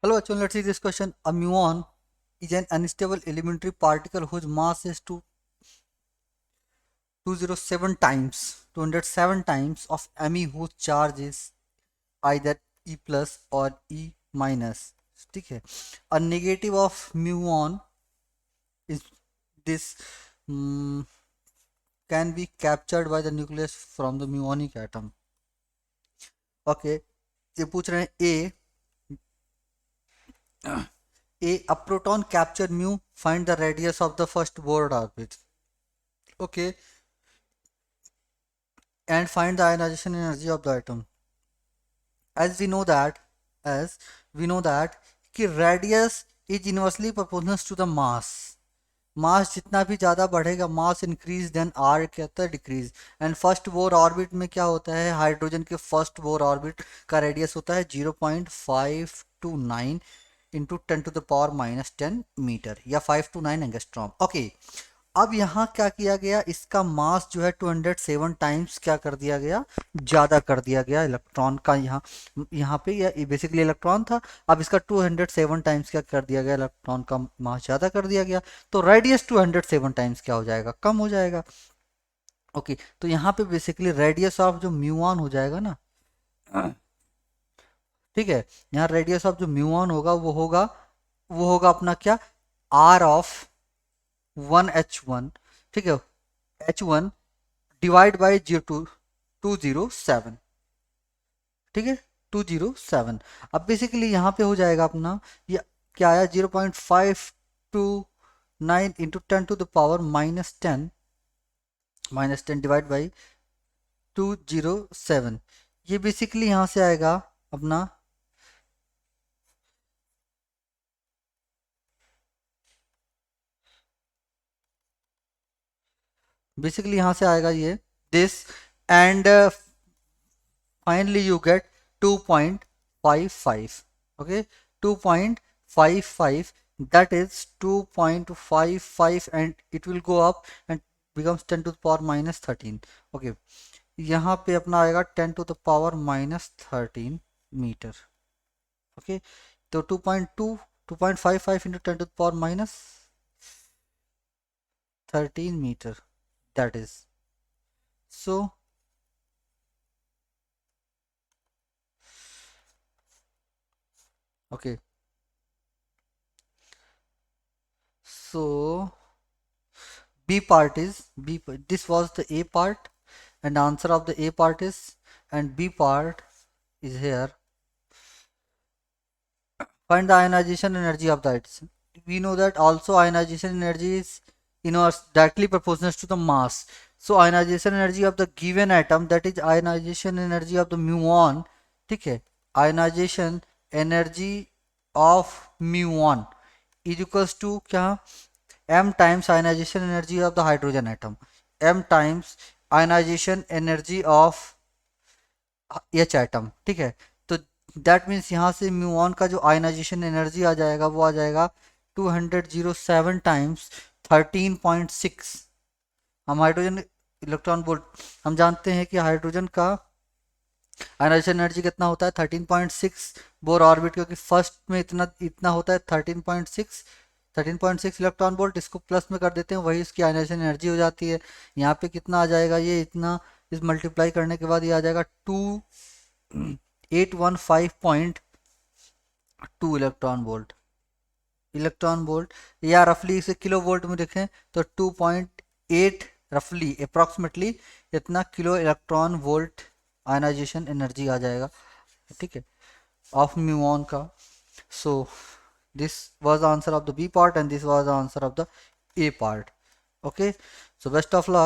Hello, actually, let's see this question. A muon is an unstable elementary particle whose mass is 207 times of me whose charge is either E plus or E minus. ठीक है. A negative of muon is this mm, can be captured by the nucleus from the muonic atom. Okay, ये पूछ रहे हैं A proton capture mu, find the radius of the first Bohr orbit. Okay, and find the ionization energy of the atom. As we know that, as we know that कि radius is inversely proportional to the mass. मास जितना भी ज़्यादा बढ़ेगा, मास increase then are क्या होता है decrease. And first Bohr orbit में क्या होता है, हाइड्रोजन के फर्स्ट बोर ऑर्बिट का रेडियस होता है 0.529 इंटू 10⁻⁻10 मीटर या 529 एंगस्ट्रॉम. ओके, अब यहाँ क्या किया गया, इसका मास जो है 207 टाइम्स क्या कर दिया गया, ज़्यादा कर दिया गया इलेक्ट्रॉन का. यहाँ यहाँ पे ये बेसिकली इलेक्ट्रॉन था, अब इसका 207 टाइम्स क्या कर दिया गया, इलेक्ट्रॉन का मास ज़्यादा कर दिया गया. तो रेडियस 207 टाइम्स क्या हो जाएगा, कम हो जाएगा. ओके, तो यहाँ पे बेसिकली रेडियस ऑफ जो म्यूऑन हो जाएगा ना, ठीक है, यहाँ रेडियस ऑफ जो म्यूऑन होगा वो होगा अपना क्या, आर ऑफ 1h1. ठीक है, h1 डिवाइड बाई 207. ठीक है, 207. अब बेसिकली यहाँ पे हो जाएगा अपना, ये क्या आया, 0.529 इंटू 10⁻⁻10 डिवाइड बाई 207. ये बेसिकली यहाँ से आएगा अपना, बेसिकली यहाँ से आएगा ये this, and finally you get 2.55. okay, 2.55, that is 2.55, and it will go up and becomes 10⁻⁻13. okay, यहाँ पे अपना आएगा 10⁻⁻13 मीटर. ओके, तो 2.55 into 10⁻⁻13 metre, that is so. okay, so B part is this was the A part, and answer of the A part is, and B part is here. Find the ionization energy of the atom. We know that also ionization energy is inverse directly proportional to the mass. So ionization energy of the given atom, that is ionization energy of the muon. ठीक है, ionization energy of muon is equals to क्या, m times ionization energy of the hydrogen atom, m times ionization energy of H atom. ठीक है, तो that means यहाँ से muon का जो आयनाइजेशन एनर्जी आ जाएगा वो आ जाएगा 207 टाइम्स 13.6. हम हाइड्रोजन इलेक्ट्रॉन वोल्ट, हम जानते हैं कि हाइड्रोजन का आयनाइजेशन एनर्जी कितना होता है 13.6 बोर ऑर्बिट, क्योंकि फर्स्ट में इतना इतना होता है 13.6 इलेक्ट्रॉन वोल्ट. इसको प्लस में कर देते हैं, वही इसकी आयनाइजेशन एनर्जी हो जाती है. यहाँ पे कितना आ जाएगा, ये इतना, इस मल्टीप्लाई करने के बाद ये आ जाएगा 2815.2 इलेक्ट्रॉन वोल्ट या रफली इसे किलो वोल्ट में देखें तो 2.8 रफली अप्रॉक्सीमेटली इतना kilo electron volt ionization energy आ जाएगा. ठीक है, ऑफ म्यूऑन का. So this was the answer of the B part, and this was the answer of the A part. Okay, so best of luck.